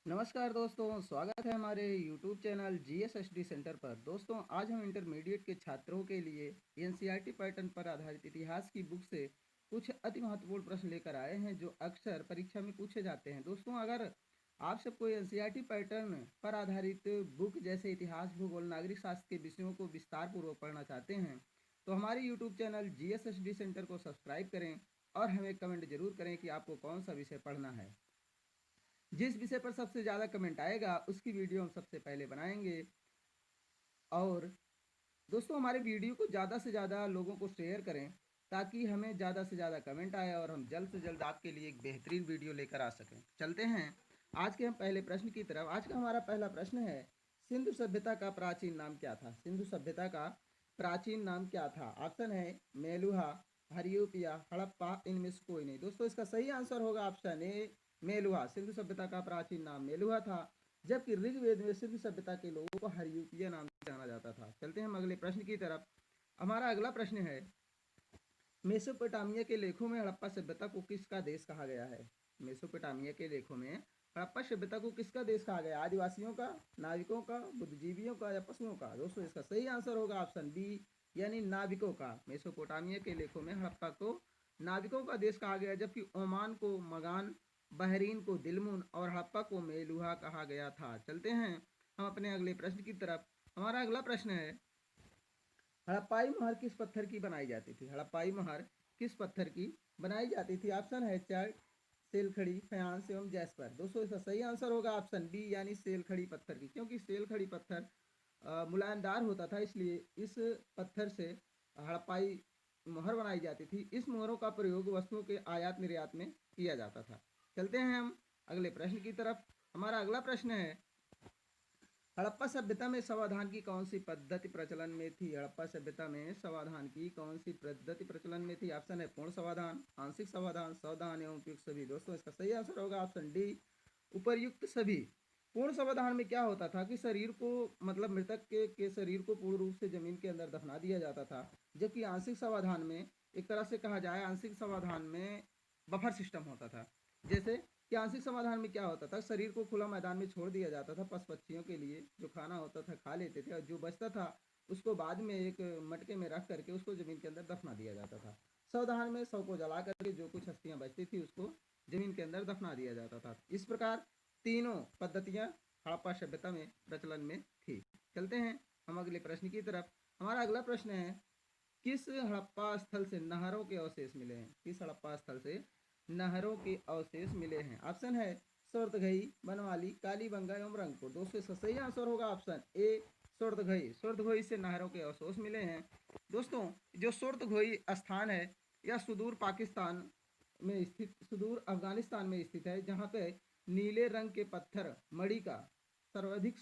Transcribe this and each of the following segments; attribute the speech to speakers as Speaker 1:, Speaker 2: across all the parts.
Speaker 1: नमस्कार दोस्तों, स्वागत है हमारे YouTube चैनल GSSD सेंटर पर। दोस्तों, आज हम इंटरमीडिएट के छात्रों के लिए एनसीईआरटी पैटर्न पर आधारित इतिहास की बुक से कुछ अति महत्वपूर्ण प्रश्न लेकर आए हैं जो अक्सर परीक्षा में पूछे जाते हैं। दोस्तों, अगर आप सबको एनसीईआरटी पैटर्न पर आधारित बुक जैसे इतिहास, भूगोल, नागरिक शास्त्र के विषयों को विस्तार पूर्वक पढ़ना चाहते हैं तो हमारे YouTube चैनल GSSD सेंटर को सब्सक्राइब करें और हमें कमेंट जरूर करें कि आपको कौन सा विषय पढ़ना है। जिस विषय पर सबसे ज़्यादा कमेंट आएगा उसकी वीडियो हम सबसे पहले बनाएंगे। और दोस्तों, हमारे वीडियो को ज़्यादा से ज़्यादा लोगों को शेयर करें ताकि हमें ज़्यादा से ज़्यादा कमेंट आए और हम जल्द से जल्द आपके लिए एक बेहतरीन वीडियो लेकर आ सकें। चलते हैं आज के हम पहले प्रश्न की तरफ। आज का हमारा पहला प्रश्न है, सिंधु सभ्यता का प्राचीन नाम क्या था? सिंधु सभ्यता का प्राचीन नाम क्या था? ऑप्शन है मेलुहा, हरियूपिया, हड़प्पा, इनमें से कोई नहीं। दोस्तों, इसका सही आंसर होगा ऑप्शन ए मेलुहा। सिंधु सभ्यता का प्राचीन नाम मेलुहा था, जबकि ऋग्वेद में सिंधु सभ्यता के लोगों को हरियूपीय नाम से जाना जाता था। चलते हैं हम अगले प्रश्न की तरफ। हमारा अगला प्रश्न है, मेसोपोटामिया के लेखों में हड़प्पा सभ्यता को किसका देश कहा गया है? मेसोपोटामिया के लेखों में हड़प्पा सभ्यता को किसका देश कहा गया? आदिवासियों का, नाविकों का, बुद्धिजीवियों का या पशुओं का? दोस्तों, इसका सही आंसर होगा ऑप्शन बी यानी नाविकों का। मेसोपोटामिया के लेखों में हड़प्पा को नाविकों का देश कहा गया, जबकि ओमान को मगान, बहरीन को दिलमुन और हड़प्पा को मेलुहा कहा गया था। चलते हैं हम अपने अगले प्रश्न की तरफ। हमारा अगला प्रश्न है, हड़प्पाई मोहर किस पत्थर की बनाई जाती थी? हड़प्पाई मोहर किस पत्थर की बनाई जाती थी? ऑप्शन है चर्ट, सेलखड़ी, फयांस एवं जैस्पर। दोस्तों, इसका सही आंसर होगा ऑप्शन बी यानी सेलखड़ी पत्थर की, क्योंकि सेलखड़ी पत्थर मुलायमदार होता था, इसलिए इस पत्थर से हड़प्पाई मोहर बनाई जाती थी। इस मोहरों का प्रयोग वस्तुओं के आयात निर्यात में किया जाता था। चलते हैं हम अगले प्रश्न की तरफ। हमारा अगला प्रश्न है, हड़प्पा सभ्यता में समाधान की कौन सी पद्धति प्रचलन में थी? हड़प्पा सभ्यता में समाधान की कौन सी पद्धति प्रचलन में थी? ऑप्शन है पूर्ण समाधान, आंशिक समाधान, सावधान एवं उपयुक्त सभी। दोस्तों, इसका सही आंसर होगा ऑप्शन डी उपर्युक्त सभी। पूर्ण समाधान में क्या होता था कि शरीर को मतलब मृतक के शरीर को पूर्ण रूप से जमीन के अंदर दफना दिया जाता था, जबकि आंशिक समाधान में एक तरह से कहा जाए, आंशिक समाधान में बफर सिस्टम होता था। जैसे कि आंशिक समाधान में क्या होता था, शरीर को खुला मैदान में छोड़ दिया जाता था, पशु पक्षियों के लिए जो खाना होता था खा लेते थे, और जो बचता था उसको बाद में एक मटके में रख करके उसको जमीन के अंदर दफना दिया जाता था। सावधान में शव को जला करके जो कुछ हस्तियां बचती थी उसको जमीन के अंदर दफना दिया जाता था। इस प्रकार तीनों पद्धतियां हड़प्पा सभ्यता में प्रचलन में थी। चलते हैं हम अगले प्रश्न की तरफ। हमारा अगला प्रश्न है, किस हड़प्पा स्थल से नहरों के अवशेष मिले हैं? किस हड़प्पा स्थल से नहरों के अवशेष मिले हैं? ऑप्शन है स्वर्तघई, बनवाली, कालीबंगा एवं रंगपुर। दोस्तों, इसका सही आंसर होगा ऑप्शन ए स्वर्तघई। स्वर्तघई से नहरों के अवशेष मिले हैं। दोस्तों, जो स्वर्तघई स्थान है यह सुदूर पाकिस्तान में स्थित, सुदूर अफगानिस्तान में स्थित है, जहाँ पे नीले रंग के पत्थर मणि का सर्वाधिक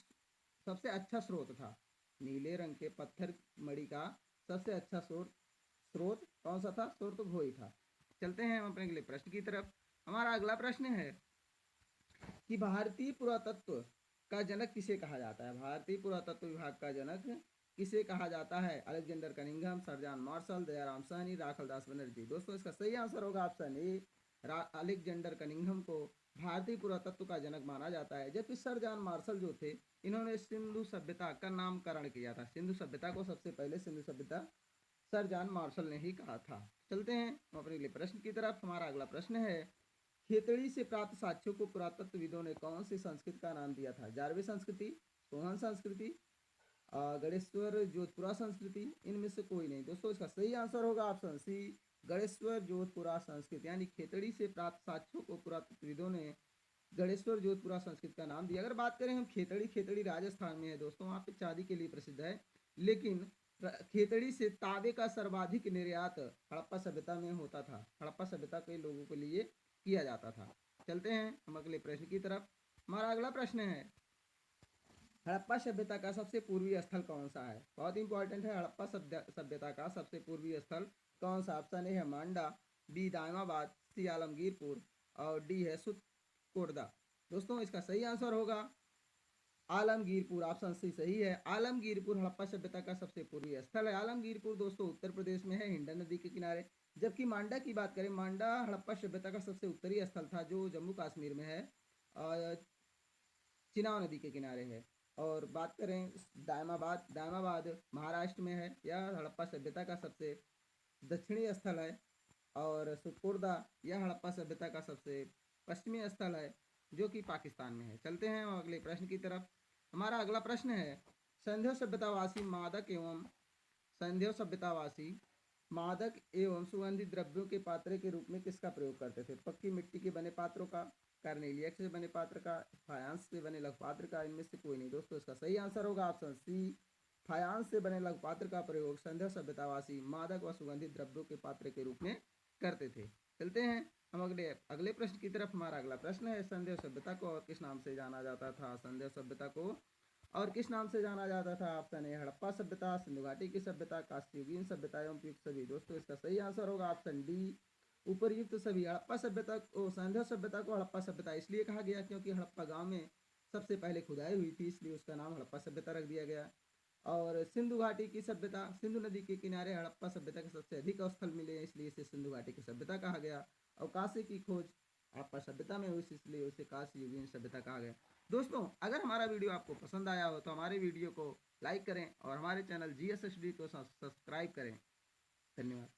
Speaker 1: सबसे अच्छा स्रोत था। नीले रंग के पत्थर मणि का सबसे अच्छा स्रोत कौन सा था? स्वर्तघई था। चलते हैं हम अपने अगले प्रश्न की तरफ। हमारा अगला प्रश्न है कि भारतीय पुरातत्व का जनक किसे कहा जाता है? भारतीय पुरातत्व विभाग का जनक किसे कहा जाता है? Alexander Cunningham, sir John Marshall, Dayaram Sahni, Rakhaldas Banerjee. दोस्तों, इसका सही आंसर होगा ऑप्शन ए अलेक्जेंडर कनिंघम को भारतीय पुरातत्व का जनक माना जाता है, जबकि सर जॉन मार्शल जो थे इन्होंने सिंधु सभ्यता का नामकरण किया था। सिंधु सभ्यता को सबसे पहले सिंधु सभ्यता सर जॉन मार्शल ने ही कहा था। चलते हैं हम अपने अगले प्रश्न की तरफ। हमारा अगला प्रश्न है, खेतड़ी से प्राप्त साक्ष्यों को पुरातत्वविदों ने कौन सी संस्कृति का नाम दिया था? जारवे संस्कृति, सोहन संस्कृति, गणेश्वर जोधपुरा संस्कृति, इनमें से कोई नहीं। दोस्तों, इसका सही आंसर होगा ऑप्शन सी गणेश्वर जोधपुरा संस्कृति, यानी खेतड़ी से प्राप्त साक्ष्यों को पुरातत्वविदों ने गणेश्वर जोधपुरा संस्कृति का नाम दिया। अगर बात करें हम खेतड़ी, खेतड़ी राजस्थान में है दोस्तों, वहाँ पे चांदी के लिए प्रसिद्ध है, लेकिन खेतड़ी से तांबे का सर्वाधिक निर्यात हड़प्पा सभ्यता में होता था। हड़प्पा सभ्यता के लोगों के लिए किया जाता था। चलते हैं हम अगले प्रश्न की तरफ। हमारा अगला प्रश्न है, हड़प्पा सभ्यता का सबसे पूर्वी स्थल कौन सा है? बहुत इंपॉर्टेंट है, हड़प्पा सभ्यता का सबसे पूर्वी स्थल कौन सा? ऑप्शन ए है मांडा, बी दायमाबाद, सी आलमगीरपुर और डी है सुतकोटदा। दोस्तों, इसका सही आंसर होगा आलमगीरपुर। ऑप्शन सी सही है। आलमगीरपुर हड़प्पा सभ्यता का सबसे पूर्वी स्थल है। आलमगीरपुर दोस्तों उत्तर प्रदेश में है, हिंडन नदी के किनारे। जबकि मांडा की बात करें, मांडा हड़प्पा सभ्यता का सबसे उत्तरी स्थल था जो जम्मू कश्मीर में है। चिनाब नदी के किनारे है। और बात करें दायमाबाद, दायमाबाद महाराष्ट्र में है। यह हड़प्पा सभ्यता का सबसे दक्षिणी स्थल है। और सुखपुरदा यह हड़प्पा सभ्यता का सबसे पश्चिमी स्थल है जो कि पाकिस्तान में है। चलते हैं हम अगले प्रश्न की तरफ। हमारा अगला प्रश्न है, संध्या सभ्यतावासी मादक एवं सुगंधित द्रव्यों के पात्र के रूप में किसका प्रयोग करते थे? पक्की मिट्टी के बने पात्रों का, कार्नेलियक से बने पात्र का, फायांस से बने लघु पात्र का, इनमें से कोई नहीं। दोस्तों इसका सही आंसर होगा ऑप्शन सी, फायांस से बने लघु पात्र का प्रयोग संध्या सभ्यतावासी मादक व सुगंधित द्रव्यों के पात्र के रूप में करते थे। चलते हैं हम अगले प्रश्न की तरफ। हमारा अगला प्रश्न है, संध्या सभ्यता को और किस नाम से जाना जाता था? संध्या सभ्यता को और किस नाम से जाना जाता था? ऑप्शन ए हड़प्पा सभ्यता, सिंधु घाटी की सभ्यता, कास्कीयुगीन सभ्यता एवं उपयुक्त सभी। दोस्तों इसका सही आंसर होगा ऑप्शन डी, उपरयुक्त सभी। हड़प्पा सभ्यता को, संध्या सभ्यता को हड़प्पा सभ्यता इसलिए कहा गया क्योंकि हड़प्पा गांव में सबसे पहले खुदाई हुई थी, इसलिए उसका नाम हड़प्पा सभ्यता रख दिया गया। और सिंधु घाटी की सभ्यता, सिंधु नदी के किनारे हड़प्पा सभ्यता के सबसे अधिक स्थल मिले, इसलिए इसे सिंधु घाटी की सभ्यता कहा गया। और काशी की खोज हड़प्पा सभ्यता में हुई, इसलिए उसे काशी युगीन सभ्यता कहा गया। दोस्तों अगर हमारा वीडियो आपको पसंद आया हो तो हमारे वीडियो को लाइक करें और हमारे चैनल GSHD को सब्सक्राइब करें। धन्यवाद।